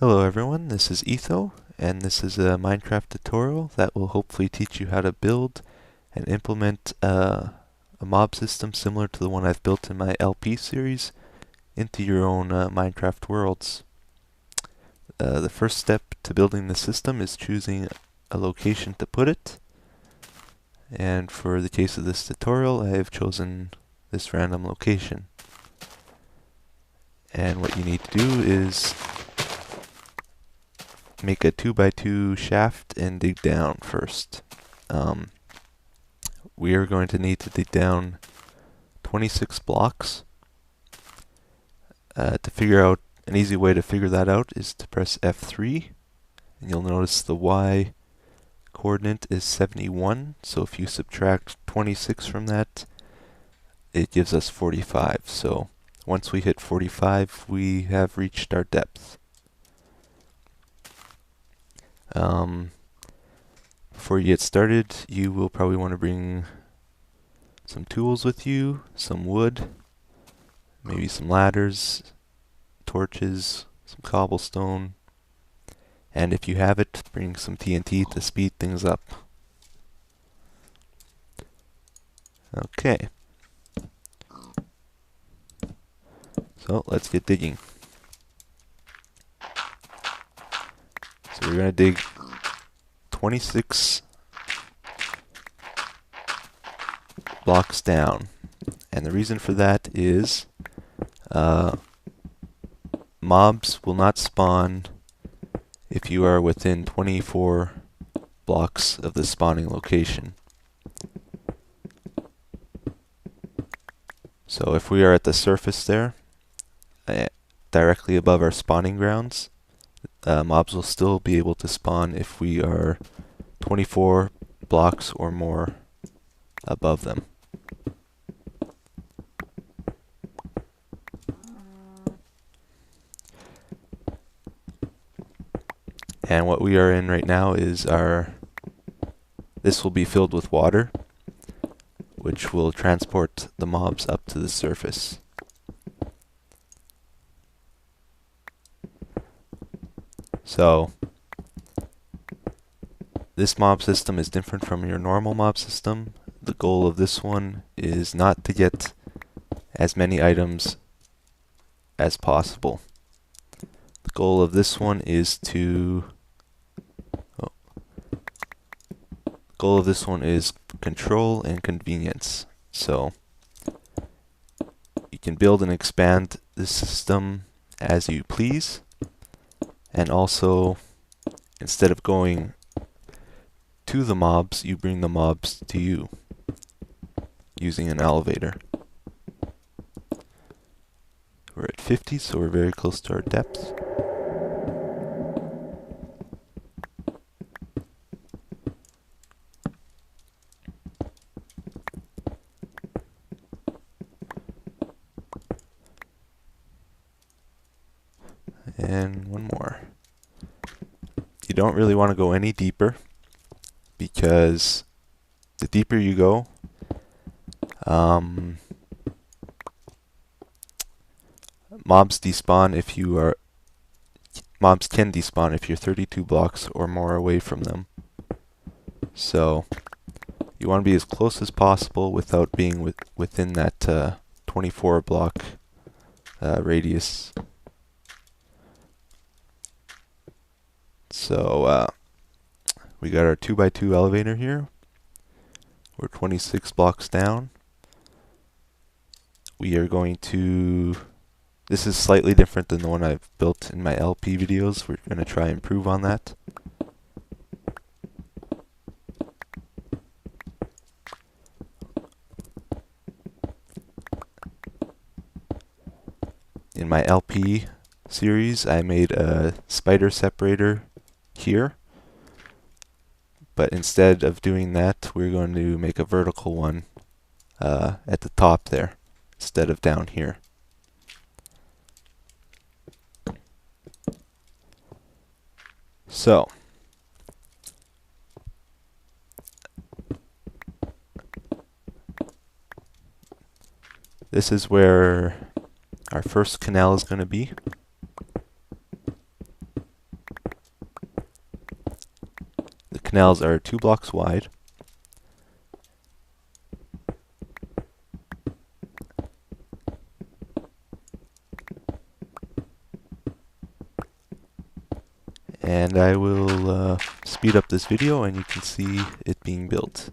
Hello everyone, this is Etho, and this is a Minecraft tutorial that will hopefully teach you how to build and implement a mob system similar to the one I've built in my LP series into your own Minecraft worlds. The first step to building the system is choosing a location to put it, and for the case of this tutorial I have chosen this random location. And what you need to do is make a 2x2 shaft and dig down first. We are going to need to dig down 26 blocks. To figure out, an easy way to figure that out is to press F3, and you'll notice the Y coordinate is 71, so if you subtract 26 from that, it gives us 45. So once we hit 45, we have reached our depth. Before you get started, you will probably want to bring some tools with you, some wood, maybe some ladders, torches, some cobblestone, and if you have it, bring some TNT to speed things up. Okay. So let's get digging. So we're going to dig 26 blocks down, and the reason for that is mobs will not spawn if you are within 24 blocks of the spawning location. So if we are at the surface there, directly above our spawning grounds, mobs will still be able to spawn if we are 24 blocks or more above them. And what we are in right now is this will be filled with water, which will transport the mobs up to the surface. So this mob system is different from your normal mob system. The goal of this one is not to get as many items as possible. The goal of this one is control and convenience. So you can build and expand the system as you please, and also instead of going to the mobs, you bring the mobs to you using an elevator. We're at 50, so we're very close to our depth. And one more. You don't really want to go any deeper, because the deeper you go, mobs can despawn if you're 32 blocks or more away from them. So you want to be as close as possible without being within that 24 block radius. So we got our 2x2 elevator here. We're 26 blocks down. We are going to... This is slightly different than the one I've built in my LP videos. We're going to try and improve on that. In my LP series, I made a spider separator here, but instead of doing that, we're going to make a vertical one at the top there instead of down here. So this is where our first canal is going to be. canals are 2 blocks wide. And I will speed up this video and you can see it being built.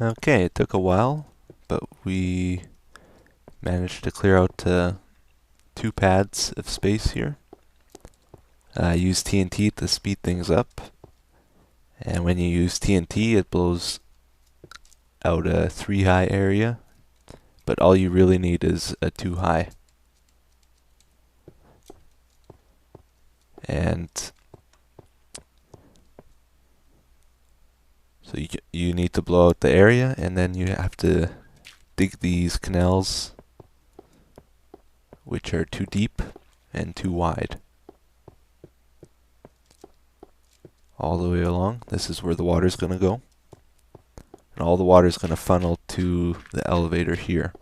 Okay, it took a while, but we managed to clear out 2 pads of space here. Use TNT to speed things up, and when you use TNT it blows out a 3 high area, but all you really need is a 2 high. And so you need to blow out the area, and then you have to dig these canals which are too deep and too wide. All the way along. This is where the water's going to go. And all the water's going to funnel to the elevator here.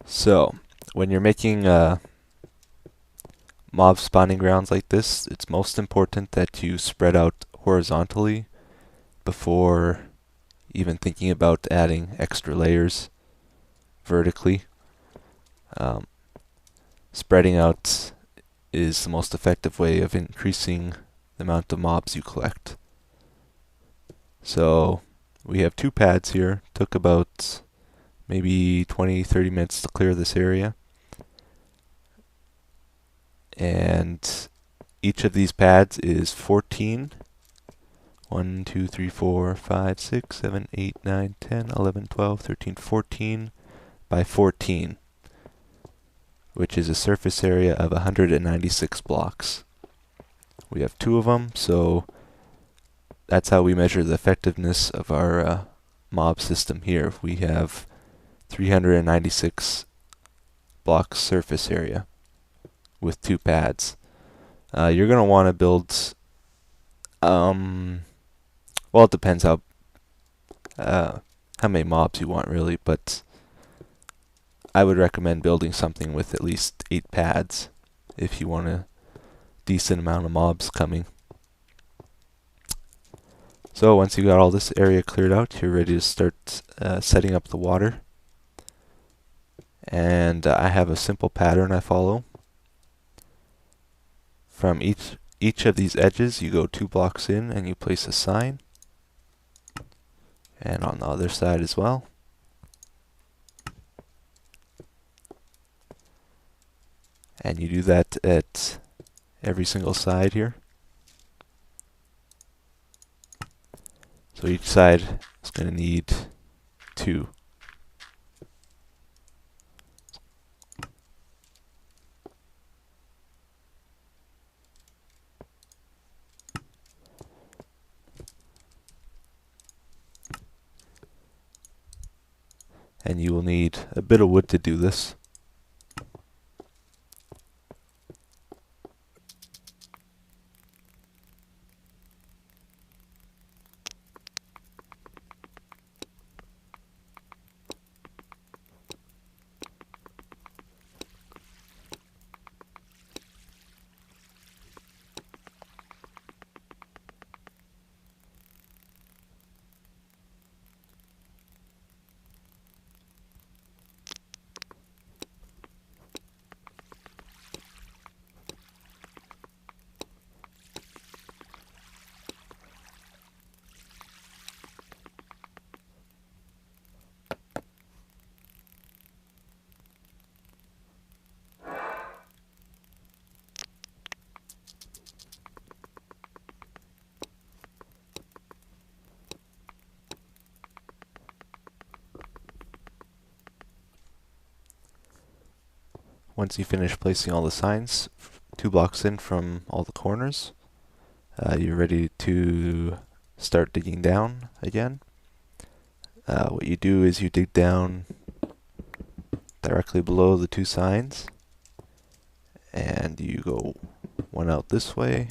So, when you're making mob spawning grounds like this, it's most important that you spread out horizontally before even thinking about adding extra layers vertically. Spreading out is the most effective way of increasing the amount of mobs you collect. So we have 2 pads here. Took about maybe 20-30 minutes to clear this area. And each of these pads is 14. 1, 2, 3, 4, 5, 6, 7, 8, 9, 10, 11, 12, 13, 14 by 14, which is a surface area of 196 blocks. We have 2 of them, so that's how we measure the effectiveness of our mob system here. We have 396 blocks surface area with 2 pads. You're going to want to build, well, it depends how many mobs you want really, but I would recommend building something with at least 8 pads if you want a decent amount of mobs coming. So once you got all this area cleared out, you're ready to start setting up the water. And I have a simple pattern I follow. From each of these edges, you go 2 blocks in and you place a sign. And on the other side as well. And you do that at every single side here. So each side is going to need 2. And you will need a bit of wood to do this. Once you finish placing all the signs, 2 blocks in from all the corners, you're ready to start digging down again. What you do is you dig down directly below the 2 signs, and you go 1 out this way,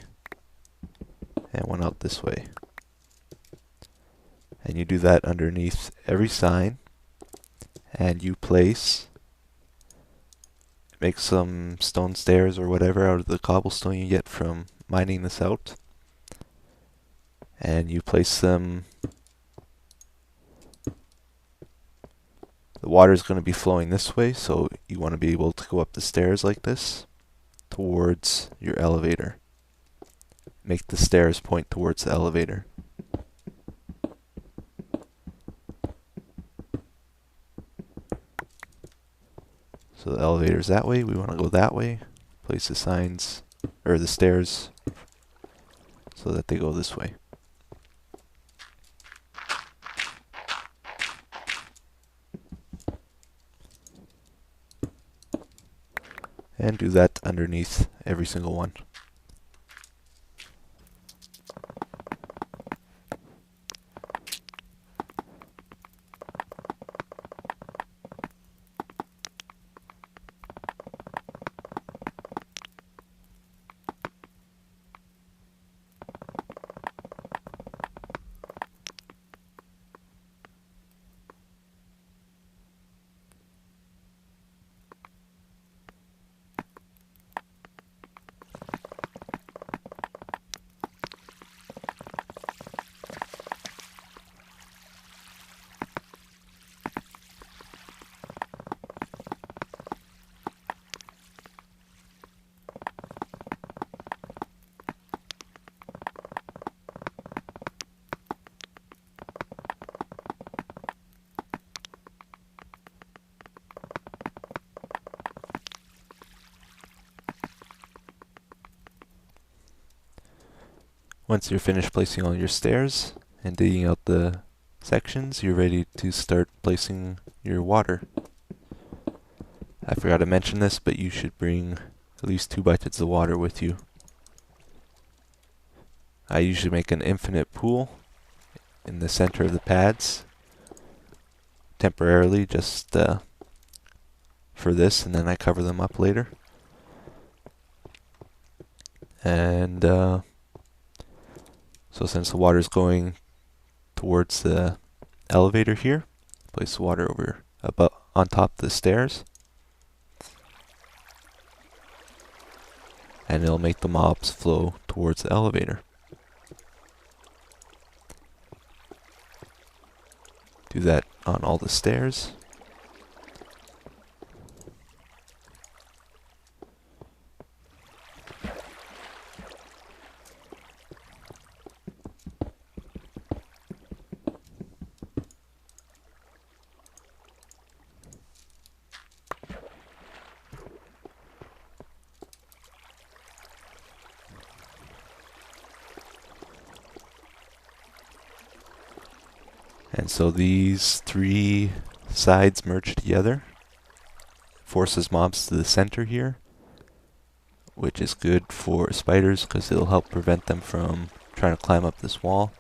and 1 out this way. And you do that underneath every sign, and you make some stone stairs or whatever out of the cobblestone you get from mining this out. And you place them. The water is going to be flowing this way, so you want to be able to go up the stairs like this towards your elevator. make the stairs point towards the elevator. So the elevator's that way, we want to go that way. Place the signs, or the stairs, so that they go this way. And do that underneath every single one. Once you're finished placing all your stairs and digging out the sections, you're ready to start placing your water. I forgot to mention this, but you should bring at least 2 buckets of water with you. I usually make an infinite pool in the center of the pads, temporarily, just for this, and then I cover them up later. And so since the water is going towards the elevator here, place the water over above on top of the stairs, and it'll make the mobs flow towards the elevator. Do that on all the stairs. And so these 3 sides merge together, forces mobs to the center here, which is good for spiders because it'll help prevent them from trying to climb up this wall.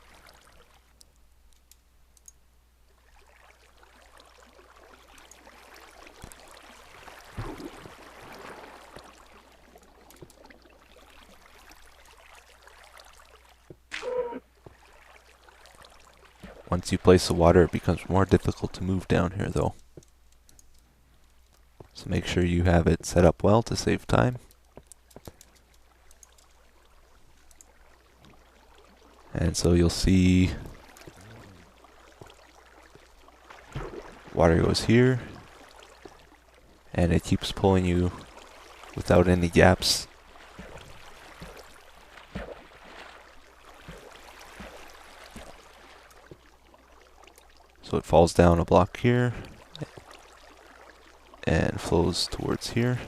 Once you place the water, it becomes more difficult to move down here though. So make sure you have it set up well to save time. And so you'll see water goes here, and it keeps pulling you without any gaps. So it falls down a block here and flows towards here.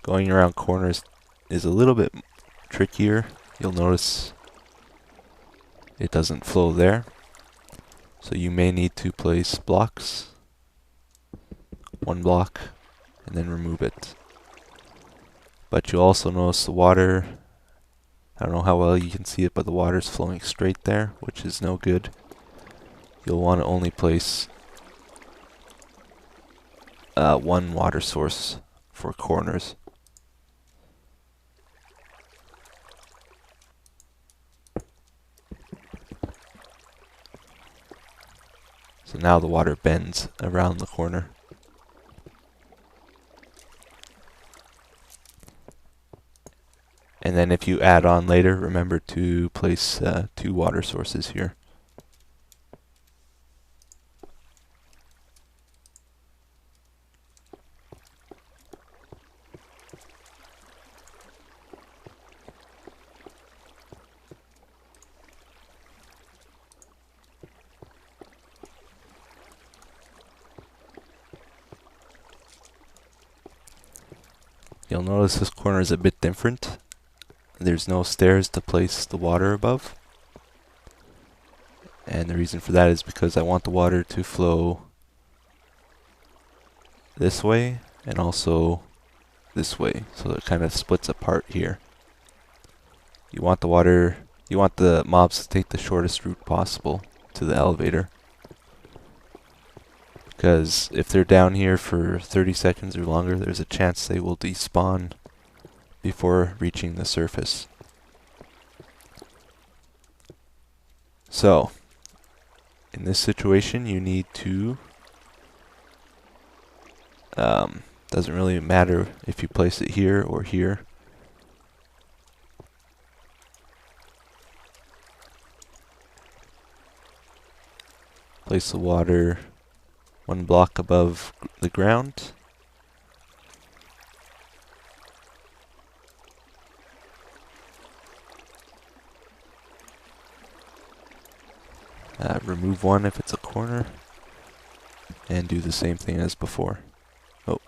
Going around corners is a little bit trickier. You'll notice it doesn't flow there. So you may need to place blocks, 1 block, and then remove it. But you'll also notice the water, I don't know how well you can see it, but the water's flowing straight there, which is no good. You'll want to only place 1 water source for corners. So now the water bends around the corner. And then if you add on later, remember to place 2 water sources here. You'll notice this corner is a bit different. There's no stairs to place the water above. And the reason for that is because I want the water to flow this way and also this way. So it kind of splits apart here. You want the mobs to take the shortest route possible to the elevator. Because if they're down here for 30 seconds or longer, there's a chance they will despawn before reaching the surface. So, in this situation, you need to, doesn't really matter if you place it here or here. Place the water 1 block above the ground. Remove 1 if it's a corner. And do the same thing as before. Oh.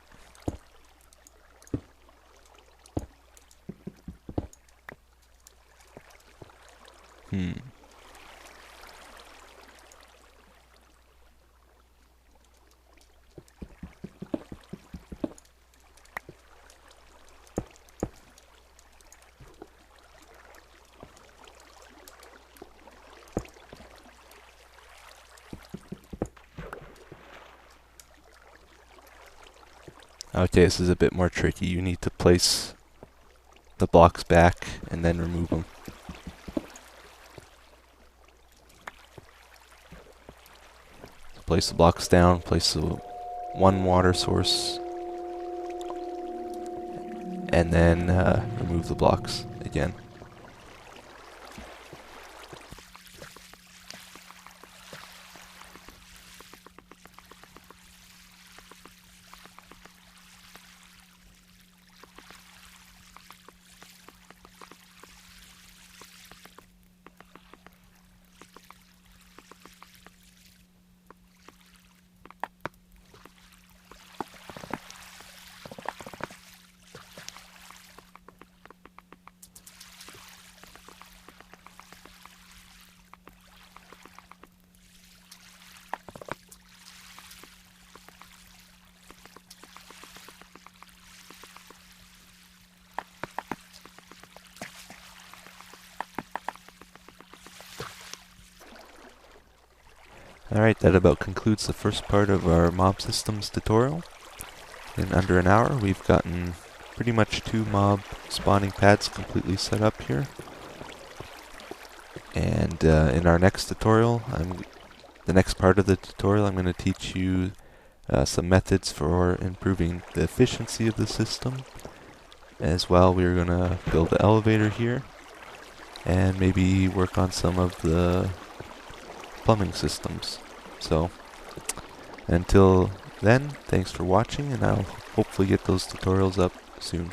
Okay, this is a bit more tricky. You need to place the blocks back and then remove them. So place the blocks down, place the 1 water source, and then remove the blocks again. Alright, that about concludes the first part of our mob systems tutorial. In under an hour, we've gotten pretty much 2 mob spawning pads completely set up here. And in our next tutorial, the next part of the tutorial, I'm going to teach you some methods for improving the efficiency of the system. As well, we're going to build the elevator here, and maybe work on some of the plumbing systems. So, until then, thanks for watching, and I'll hopefully get those tutorials up soon.